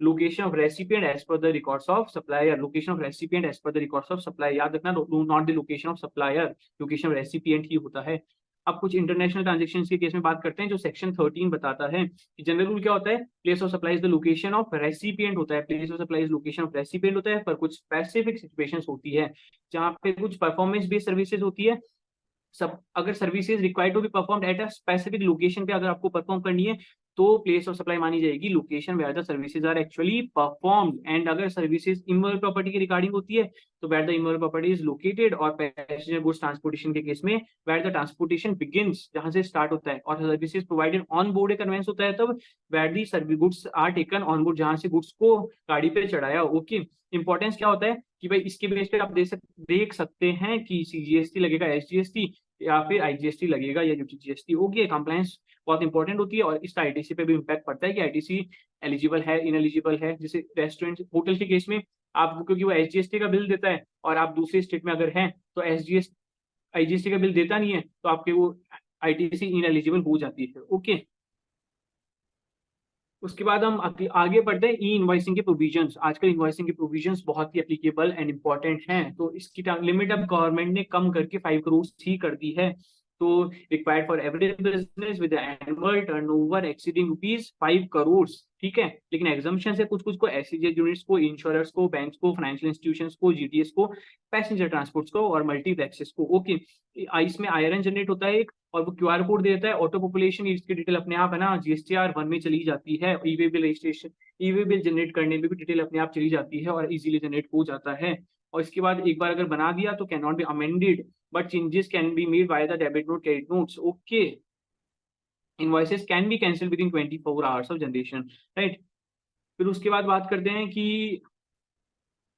[SPEAKER 1] location of recipient as per the records of supplier, location of recipient as per the records of supplier. याद रखना not the location of supplier, location of recipient ही होता है। अब कुछ इंटरनेशनल ट्रांजेक्शन के केस में बात करते हैं जो सेक्शन 13 बताता है कि जनरल रूल क्या होता है, place of supply is the location of recipient होता है, place of supply is location of recipient होता है। पर कुछ स्पेसिफिक सिचुएशंस होती है जहां पे कुछ परफॉर्मेंस बेस्ड सर्विसेज होती है। सब अगर services required to be performed at a specific location पे अगर आपको परफॉर्म करनी है तो प्लेस ऑफ सप्लाई मानी जाएगी location where the services are actually performed. And अगर सर्विसेज इमूवेबल प्रॉपर्टी की रिगार्डिंग होती है तो where the immovable property is located. और पैसेंजर गुड्स ट्रांसपोर्टेशन के केस में वेयर द ट्रांसपोर्टेशन बिगिंस, जहां से स्टार्ट होता है, और services provided on board a conveyance होता है तब where the service goods are taken on board, जहां से गुड्स को गाड़ी पे चढ़ाया। ओके, इंपॉर्टेंस क्या होता है कि भाई इसके बेस पे आप देख सकते हैं कि सीजीएसटी लगेगा, एसजीएसटी या फिर आईजीएसटी लगेगा या यूटीजीएसटी होगी। कंप्लायंस बहुत इंपॉर्टेंट होती है और इसका आईटीसी पे भी इम्पैक्ट पड़ता है कि आईटीसी एलिजिबल है इनएलिजिबल है। जैसे रेस्टोरेंट होटल के केस में आपको, क्योंकि वो एसजीएसटी का बिल देता है और आप दूसरे स्टेट में अगर हैं तो एसजीएस आईजीएसटी का बिल देता नहीं है तो आपके वो आईटीसी इनएलिजिबल हो जाती है। ओके, उसके बाद हम आगे बढ़ते हैं ई इनवॉइसिंग के प्रोविजंस। आजकल इनवॉइसिंग के प्रोविजंस बहुत ही एप्लीकेबल एंड इंपॉर्टेंट हैं। तो इसकी लिमिट अब गवर्नमेंट ने कम करके 5 करोड़ ही कर दी है। तो required for every business with annual turnover exceeding ₹5 crore, ठीक है। लेकिन एग्जाम्पशन है कुछ कुछ को, एसईजेड यूनिट्स को, इंश्योरेंस को, बैंक्स को, फाइनेंशियल इंस्टीट्यूशंस को, जीटीएस को, पैसेंजर ट्रांसपोर्ट्स को और मल्टीप्लेक्सेस को। ओके, इसमें आयरन जनरेट होता है एक, और वो क्यूआर कोड देता है। ऑटो पॉपुलेशन इसकी डिटेल अपने आप है ना जीएसटीआर 1 में चली जाती है। ई वे बिल रजिस्ट्रेशन, ई वे बिल जनरेट करने में भी डिटेल अपने आप चली जाती है और इजीली जनरेट हो जाता है। और इसके बाद एक बार अगर बना दिया तो can not be amended but changes can be made by the debit note, credit notes. Okay, invoices can be cancel with in 24 hours of generation, right. फिर उसके बाद बात करते हैं कि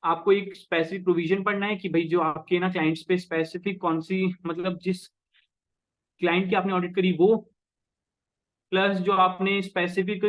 [SPEAKER 1] आपको एक स्पेसिफिक प्रोविजन पढ़ना है कि भाई जो आपके ना क्लाइंट्स पे स्पेसिफिक कौन सी, मतलब जिस क्लाइंट की आपने ऑडिट करी वो, प्लस जो आपने स्पेसिफिक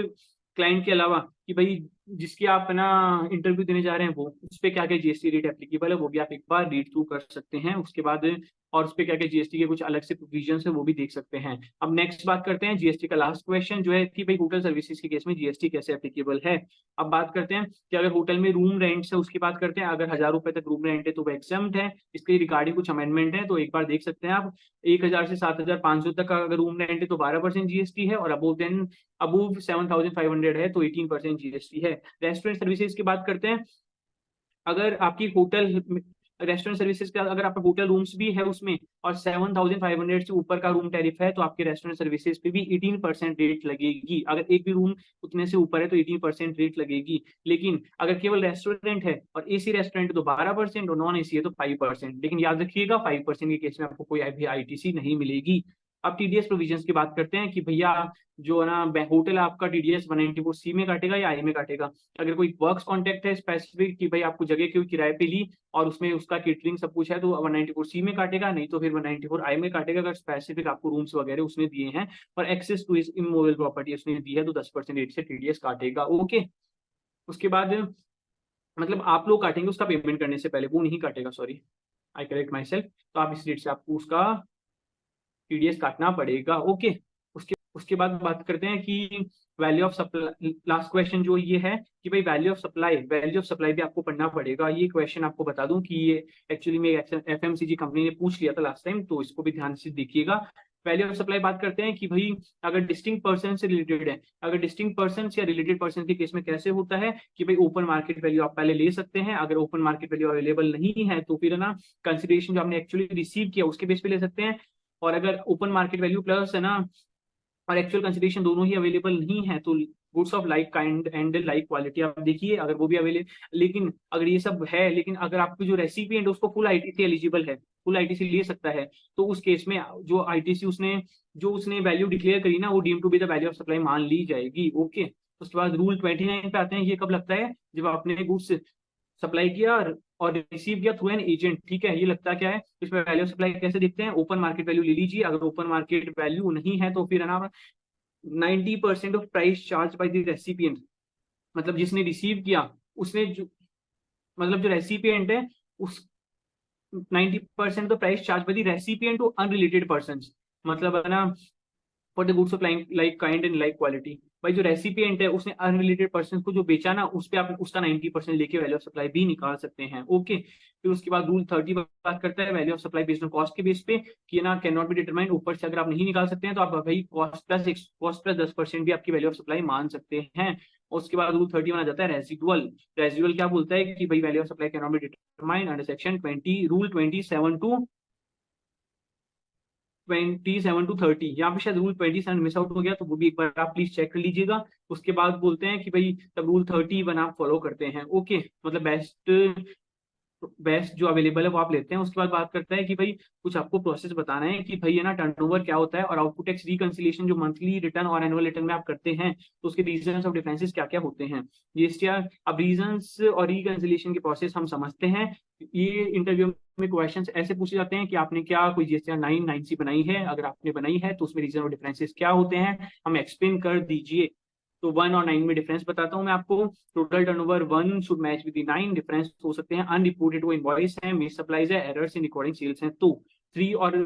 [SPEAKER 1] क्लाइंट के अलावा कि भाई जिसकी आप ना इंटरव्यू देने जा रहे हैं वो, उस पर क्या क्या जीएसटी रेट एप्लीकेबल है वो भी आप एक बार रीड थ्रू कर सकते हैं। उसके बाद और उस पर क्या क्या जीएसटी के कुछ अलग से प्रोविजन है वो भी देख सकते हैं। अब नेक्स्ट बात करते हैं जीएसटी का लास्ट क्वेश्चन जो है कि भाई होटल सर्विसेज के केस में जीएसटी कैसे एप्लीकेबल है। अब बात करते हैं कि अगर होटल में रूम रेंट है उसकी बात करते हैं। अगर 1000 रुपए तक रूम रेंट है तो वो एग्जम्प्ट है। इसके रिगार्डिंग कुछ अमेंडमेंट है तो एक बार देख सकते हैं आप। 1000 से 7500 तक का अगर रूम रेंट है तो 12% जीएसटी है, और अबोव 7500 है तो 18% जीएसटी है। रेस्टोरेंट सर्विसेज की बात करते हैं। अगर आपकी होटल रेस्टोरेंट सर्विसेज का अगर आपका होटल रूम्स भी है उसमें और 7500 से ऊपर का रूम टैरिफ है तो आपके रेस्टोरेंट सर्विसेज पे भी 18% रेट लगेगी। अगर एक भी रूम उतने से ऊपर है तो 18% रेट लगेगी। लेकिन अगर केवल रेस्टोरेंट है और एसी रेस्टोरेंट है तो 12% और नॉन एसी है तो 5%। लेकिन याद रखिएगा 5% के केस में आपको कोई भी आईटीसी नहीं मिलेगी। अब टीडीएस प्रोविजंस की बात करते हैं कि भैया जो है ना होटल आपका टीडीएस 194C में काटेगा या आई में काटेगा। अगर कोई वर्क्स कॉन्ट्रैक्ट है स्पेसिफिक कि भाई आपको जगह क्यों किराए पे ली और उसमें उसका केटरिंग सब कुछ है तो 194C में काटेगा, नहीं तो फिर 194I में काटेगा। अगर स्पेसिफिक आपको रूम्स वगैरह उसने दिए हैं और एक्सेस टू इस इमूवेबल प्रॉपर्टी उसने दी है तो 10% रेट से टीडीएस काटेगा। ओके, उसके बाद मतलब आप लोग काटेंगे उसका पेमेंट करने से पहले, वो नहीं काटेगा, sorry I correct my self. तो आप इस रेट से आपको उसका टीडीएस काटना पड़ेगा। ओके, उसके बाद बात करते हैं कि value of supply. Last question जो ये है कि भाई वैल्यू ऑफ सप्लाई भी आपको पढ़ना पड़ेगा। ये क्वेश्चन आपको बता दूं कि ये एक्चुअली में एफएमसीजी कंपनी ने पूछ लिया था लास्ट टाइम, तो इसको भी ध्यान से देखिएगा। वैल्यू ऑफ सप्लाई बात करते हैं कि भाई अगर डिस्टिंक्ट पर्सन से रिलेटेड है, अगर डिस्टिंक्ट पर्सन या रिलेटेड पर्सन के केस में कैसे होता है कि भाई ओपन मार्केट वैल्यू आप पहले ले सकते हैं, अगर ओपन मार्केट वैल्यू अवेलेबल नहीं है तो फिर है ना कंसिडरेशन जो आपने एक्चुअली रिसीव किया उसके बेस पे ले सकते हैं। और अगर ओपन मार्केट वैल्यू प्लस है ना और एक्चुअल कंसिडरेशन दोनों ही अवेलेबल नहीं है तो goods of like kind and like quality आप देखिए अगर वो भी अवेलेबल, लेकिन अगर ये सब है लेकिन अगर आपकी जो रेसिपिएंट है उसको फुल आईटीसी एलिजिबल है, फुल आईटीसी ले सकता है, तो उस केस में जो आईटीसी उसने वैल्यू डिक्लेयर करी ना वो deem to be the value of supply मान ली जाएगी। ओके, उसके बाद रूल 29 पे आते हैं। ये कब लगता है? जब आपने गुड्स सप्लाई किया और रिसीव किया थ्रू एन एजेंट। ठीक है, ये लगता क्या है इसमें वैल्यू ऑफ सप्लाई कैसे देखते हैं? ओपन मार्केट वैल्यू ले लीजिए, अगर ओपन मार्केट वैल्यू नहीं है तो फिर है ना 90% of price charge by the recipient, मतलब जिसने रिसीव किया उसने जो मतलब जो रेसिपिएंट है उस 90% of price charge by the recipient to unrelated person, मतलब है ना for the goods of like kind and like quality. भाई जो रेसिपिएंट है उसने अनरिलेटेड पर्सन को जो बेचा ना उस पे आप उसका 90% लेके वैल्यू ऑफ सप्लाई भी निकाल सकते हैं। ओके, फिर उसके बाद रूल 30 बात करता है value of supply based on cost के बेस पे कि ना कैन नॉट बी डिटरमाइंड। ऊपर से अगर आप नहीं निकाल सकते हैं तो आप भाई कॉस्ट प्लस 10% भी आपकी वैल्यू ऑफ सप्लाई मान सकते हैं। उसके बाद रूल 30 माना जाता है रेजिडुअल। रेजिडुअल क्या बोलता है कि भाई value of supply can not be determined under section 20 rule 27 to 30। यहाँ पे शायद रूल 27 मिस आउट हो गया तो वो भी एक बार आप प्लीज चेक कर लीजिएगा। उसके बाद बोलते हैं कि भाई तब रूल 31 आप फॉलो करते हैं। ओके, मतलब बेस्ट जो अवेलेबल है वो आप लेते हैं। उसके बाद बात करता है कि भाई कुछ आपको प्रोसेस बताना है कि भाई है ना टर्नओवर क्या होता है और आउटपुट टैक्स रिकंसिलिएशन जो मंथली रिटर्न और एनुअल रिटर्न में आप करते हैं तो उसके रीजंस ऑफ डिफरेंसेस क्या क्या होते हैं। जीएसटीआर अब रीजंस और रिकंसिलिएशन के प्रोसेस हम समझते हैं। ये इंटरव्यू में क्वेश्चन ऐसे पूछे जाते हैं कि आपने क्या कोई जीएसटीआर 9 9C बनाई है, अगर आपने बनाई है तो उसमें रीजन और डिफरेंसेस क्या होते हैं हम एक्सप्लेन कर दीजिए। तो 1 और 9 में डिफरेंस बताता हूँ मैं आपको। Total turnover 1 should match with 9। Difference हो सकते हैं अनरिपोर्टेड वो इनवॉइस है, मिस सप्लाईज है, एरर्स इन रिकॉर्डिंग सेल्स हैं। तो 3 और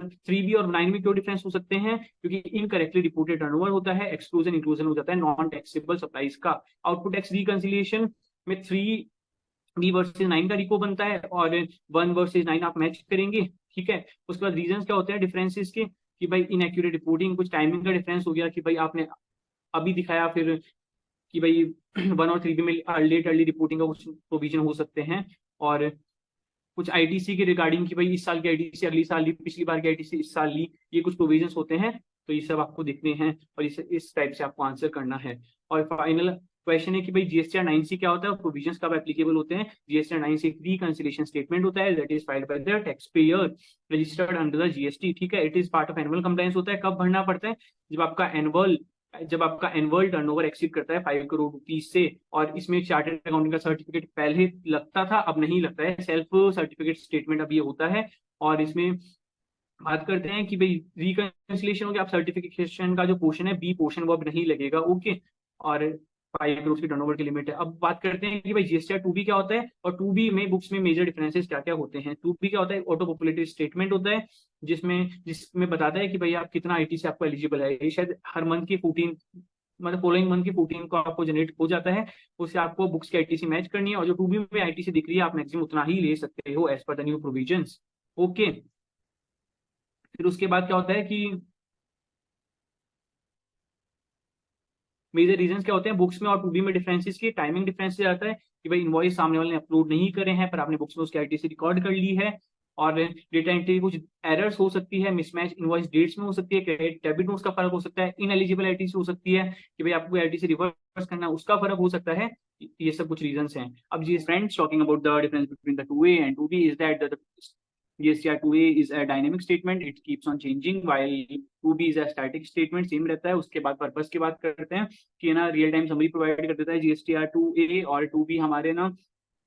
[SPEAKER 1] 9 में क्यों डिफरेंस हो सकते हैं? क्योंकि इनकरेक्टली रिपोर्टेड टर्नओवर होता है, एक्सक्लूजन इंक्लूजन हो जाता है नॉन टैक्सेबल सप्लाईज का। आउटपुट टैक्स रिकंसिलिएशन में 3 वर्सेज 9 का रिको बनता है और 1 वर्सेज 9 आप मैच करेंगे। ठीक है, उसके बाद रीजन क्या होते हैं डिफरेंसेस के कि भाई इनएक्यूरेट रिपोर्टिंग, कुछ टाइमिंग का डिफरेंस हो गया कि भाई आपने अभी दिखाया फिर कि भाई 1 और 3 में लेट अर्ली रिपोर्टिंग का कुछ प्रोविजन हो सकते हैं। और कुछ आईटीसी के रिगार्डिंग कि भाई इस साल की आईटीसी अगली साल ली, पिछली बार की आईटीसी इस साल ली, ये कुछ प्रोविजंस होते हैं। तो ये सब आपको देखने हैं और इस टाइप से आपको आंसर करना है। और फाइनल क्वेश्चन है कि भाई जीएसटीआर 9C क्या होता है और प्रोविजंस कब एप्लीकेबल होते हैं। जीएसटीआर 9C एक रिकंसिलिएशन स्टेटमेंट होता है that is filed by the tax payer registered under the GST. ठीक है, it is part of annual compliance होता है। कब भरना पड़ता है? जब आपका एनुअल टर्नओवर एक्सीड करता है 5 करोड़ रुपीज से। और इसमें चार्टर्ड अकाउंटिंग का सर्टिफिकेट पहले लगता था, अब नहीं लगता है, सेल्फ सर्टिफिकेट स्टेटमेंट अब ये होता है। और इसमें बात करते हैं कि भाई रिकंसिलिएशन हो गया, आप सर्टिफिकेशन का जो पोर्शन है बी पोर्शन वो अब नहीं लगेगा। ओके, और 5 करोड़ की टर्नओवर की लिमिट है। अब बात करते हैं कि भाई जीएसटीआर 2B क्या होता है और 2B में बुक्स में मेजर डिफरेंसेस क्या क्या होते हैं। 2B क्या होता है? ऑटो पॉपुलेटरी स्टेटमेंट होता है जिसमें बताता है कि भाई आप कितना आईटी से आपको एलिजिबल है। ये शायद हर मंथ की 14 मतलब फॉलोइंग मंथ की 14 को आपको जनरेट हो जाता है। उससे आपको बुक्स की आईटीसी मैच करनी है और जो 2B में आईटीसी दिख रही है आप मैक्सिमम उतना ही ले सकते हो as per the new provisions. Okay, फिर उसके बाद क्या होता है कि मेजर रीजंस क्या होते हैं बुक्स में और 2B में डिफरेंसेस की। टाइमिंग डिफरेंसेस आता है कि भाई इनवॉइस सामने वाले ने अपलोड नहीं करे हैं पर आपने बुक्स में उसकी आईटीसी रिकॉर्ड कर ली है। और डेटा एंट्री कुछ एरर्स हो सकती है, मिसमैच इनवॉइस डेट्स में हो सकती है, क्रेडिट डेबिट नोट्स का फर्क हो सकता है, इनएलिजिबल आईटीसी हो सकती है कि भाई आपको आईटीसी रिवर्स करना है उसका फर्क हो सकता है। ये सब कुछ रीजंस हैं। अब जी friends talking about the difference between the 2A and 2B is that the GSTR 2A is a dynamic statement, it keeps on changing while 2B is a static statement, same रहता है। उसके बाद purpose की बात करते हैं कि ना रियल टाइम समरी प्रोवाइड कर देता है GSTR 2A और 2B हमारे ना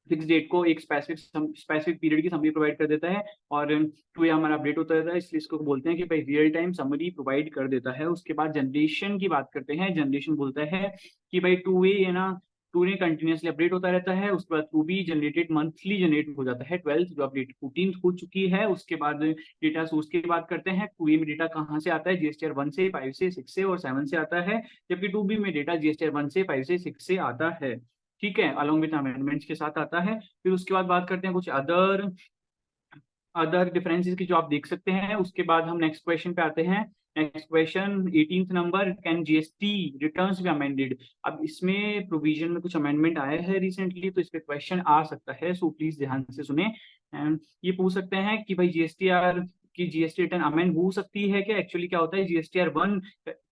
[SPEAKER 1] फिक्स डेट को एक स्पेसिफिक पीरियड की समरी प्रोवाइड कर देता है और 2A हमारा अपडेट होता रहता है, इसलिए इसको बोलते हैं कि भाई रियल टाइम समरी प्रोवाइड कर देता है। उसके बाद जनरेशन की बात करते हैं। जनरेशन बोलता है कि भाई 2A है ना 2A कंटिन्यूसली अपडेट होता रहता है। उसके बाद 2B जनरेटेड मंथली जनरेट हो जाता है 12th जो अपडेट 14th हो चुकी है। उसके बाद डेटा सोर्स की बात करते हैं। 2A में डेटा कहाँ से आता है? जीएसटीआर 1 से 5 से 6 से और 7 से आता है, जबकि 2B में डेटा जीएसटीआर 1 से 5 से 6 से आता है। ठीक है, अलॉन्ग विद अमेंडमेंट्स के साथ आता है। फिर उसके बाद बात करते हैं कुछ अदर अदर डिफरेंसेस की जो आप देख सकते हैं। उसके बाद हम नेक्स्ट क्वेश्चन पे आते हैं। Next question 18th number, can GST returns be amended. अब इसमें प्रोविजन में कुछ अमेंडमेंट आया है रिसेंटली, तो इस पे क्वेश्चन आ सकता है, सो प्लीज ध्यान से सुने। ये पूछ सकते हैं कि भाई जीएसटीआर की जीएसटी रिटर्न अमेंड हो सकती है क्या। एक्चुअली क्या होता है, जीएसटीआर 1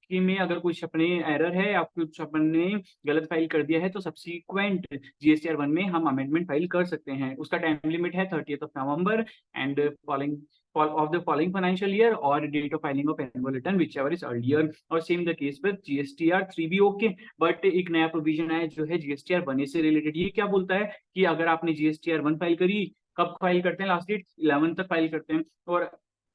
[SPEAKER 1] कि में अगर कुछ अपने एरर है या कुछ अपने गलत फाइल कर दिया है तो सब्सिक्वेंट जीएसटीआर 1 में हम अमेंडमेंट फाइल कर सकते हैं। उसका टाइम लिमिट है 30th November and following of the following financial year or date of filing of annual return whichever is earlier, और same the case with GSTR 3 भी ओके। बट एक नया प्रोविजन है जो है GSTR 1 से रिलेटेड। ये क्या बोलता है कि अगर आपने GSTR 1 फाइल करी, कब फाइल करते हैं, लास्ट डेट 11 तक फाइल करते हैं, और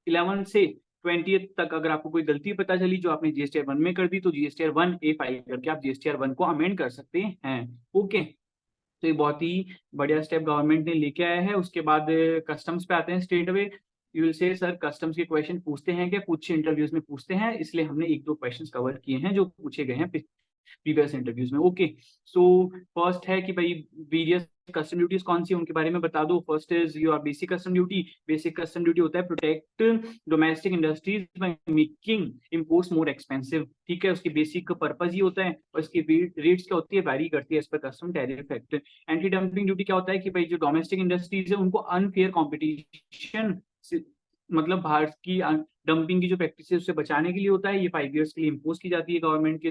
[SPEAKER 1] 11 से 20th तक अगर आपको कोई गलती पता चली जो आपने GSTR 1 में कर दी, तो GSTR 1A फाइल करके आप GSTR 1 को अमेंड कर सकते हैं। ओके, तो ये बहुत ही बढ़िया स्टेप गवर्नमेंट ने लेके आया है। उसके बाद कस्टम्स पे आते हैं straight away. You will say sir customs के क्वेश्चन पूछते हैं क्या, कुछ इंटरव्यूज में पूछते हैं, इसलिए हमने एक दो क्वेश्चंस कवर किए हैं जो पूछे गए हैं प्रीवियस इंटरव्यूज में। ओके, सो फर्स्ट है कि भाई वेरियस कस्टम ड्यूटीज कौन सी उनके बारे में बता दो। First is your basic custom duty. Basic custom duty होता है protect domestic industries by making imports more expensive. ठीक है, उसकी बेसिक पर्पज ही होता है, और इसकी रेट्स क्या होती है, वैरी करती है एज पर custom tariff act. Anti dumping duty क्या होता है कि भाई जो डोमेस्टिक इंडस्ट्रीज है उनको अनफेयर कॉम्पिटिशन मतलब भारत की डंपिंग की जो प्रैक्टिस है उससे बचाने के लिए होता है। ये 5 years के लिए इम्पोज की जाती है गवर्नमेंट के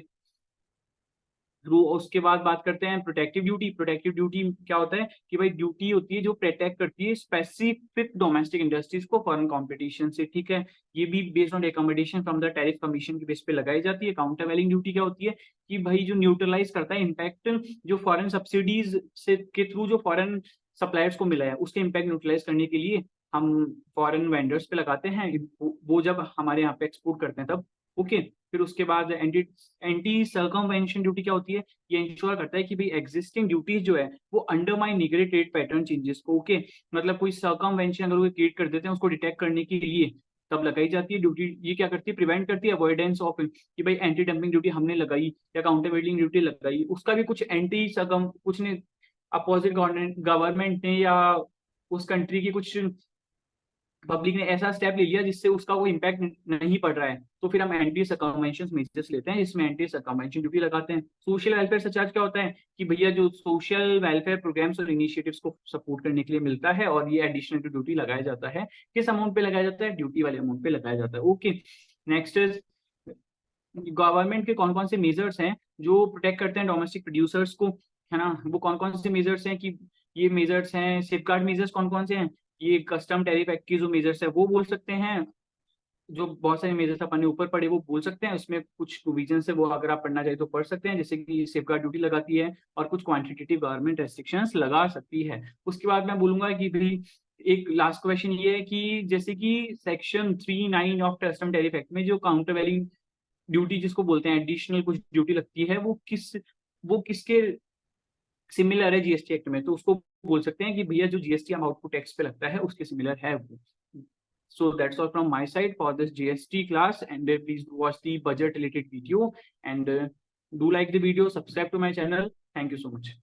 [SPEAKER 1] थ्रू। उसके बाद बात करते हैं प्रोटेक्टिव ड्यूटी। प्रोटेक्टिव ड्यूटी क्या होता है कि भाई ड्यूटी होती है जो प्रोटेक्ट करती है स्पेसिफिक डोमेस्टिक इंडस्ट्रीज को फॉरेन कंपटीशन से। ठीक है, ये भी based on recommendation from the tariff commission के बेस पे लगाई जाती है। काउंटर वैलिंग ड्यूटी क्या होती है कि भाई जो न्यूट्रलाइज करता है इम्पैक्ट जो फॉरेन सब्सिडीज से के थ्रू जो फॉरेन सप्लायर्स को मिला है उसके इम्पैक्ट न्यूट्रलाइज करने के लिए हम फॉरेन वेंडर्स पे लगाते हैं, वो जब हमारे यहाँ पे एक्सपोर्ट करते हैं तब। ओके, फिर उसके बाद एंटी सर्कमवेंशन ड्यूटी क्या होती है, ये इंश्योर करता है कि भाई एग्जिस्टिंग ड्यूटीज जो है वो undermine negative trade pattern changes को। ओके, मतलब कोई सर्कमवेंशन अगर वो क्रिएट कर देते हैं उसको डिटेक्ट करने के लिए तब लगाई जाती है ड्यूटी। ये क्या करती है, प्रिवेंट करती है अवॉइडेंस ऑफ कि भाई एंटी डंपिंग ड्यूटी हमने लगाई या काउंटर वेलिंग ड्यूटी लगाई, उसका भी कुछ एंटी सर्कम कुछ ने अपोजिट गवर्नमेंट ने या उस कंट्री की कुछ पब्लिक ने ऐसा स्टेप ले लिया जिससे उसका कोई इम्पैक्ट नहीं पड़ रहा है, तो फिर हम एंटी सर्कमवेंशन मेजर्स लेते हैं जिसमें एंटी सर्कमवेंशन ड्यूटी लगाते हैं। सोशल वेलफेयर सरचार्ज क्या होता है कि भैया जो सोशल वेलफेयर प्रोग्राम्स और इनिशिएटिव्स को सपोर्ट करने के लिए मिलता है, और ये एडिशनल टू ड्यूटी लगाया जाता है। किस अमाउंट पे लगाया जाता है, ड्यूटी वाले अमाउंट पे लगाया जाता है। ओके, नेक्स्ट इज गवर्नमेंट के कौन कौन से मेजर्स हैं जो प्रोटेक्ट करते हैं डोमेस्टिक प्रोड्यूसर्स को, है ना। वो कौन कौन से मेजर्स हैं कि ये मेजर्स हैं, सेफगार्ड मेजर्स कौन कौन से हैं, ये कस्टम टैरिफ एक्ट की जो मेजर्स है वो बोल सकते हैं। जो बहुत सारे मेजर्स अपन ने ऊपर पढ़े वो बोल सकते हैं, इसमें कुछ प्रोविजन है वो अगर आप पढ़ना चाहे तो पढ़ सकते हैं, जैसे कि सेफगार्ड ड्यूटी लगाती है और कुछ क्वांटिटेटिव गवर्नमेंट रेस्ट्रिक्शंस लगा सकती है। उसके बाद मैं बोलूंगा कि भाई एक लास्ट क्वेश्चन ये है कि जैसे कि section 3(9) of custom tariff act में जो काउंटर वैलिंग ड्यूटी जिसको बोलते हैं एडिशनल कुछ ड्यूटी लगती है, वो किसके सिमिलर है जीएसटी एक्ट में, तो उसको बोल सकते हैं कि भैया जो जीएसटी हम आउटपुट टैक्स पे लगता है उसके सिमिलर है वो। So that's all from my side for this GST class, and please watch the budget related video, and do like the video, subscribe to my channel. Thank you so much.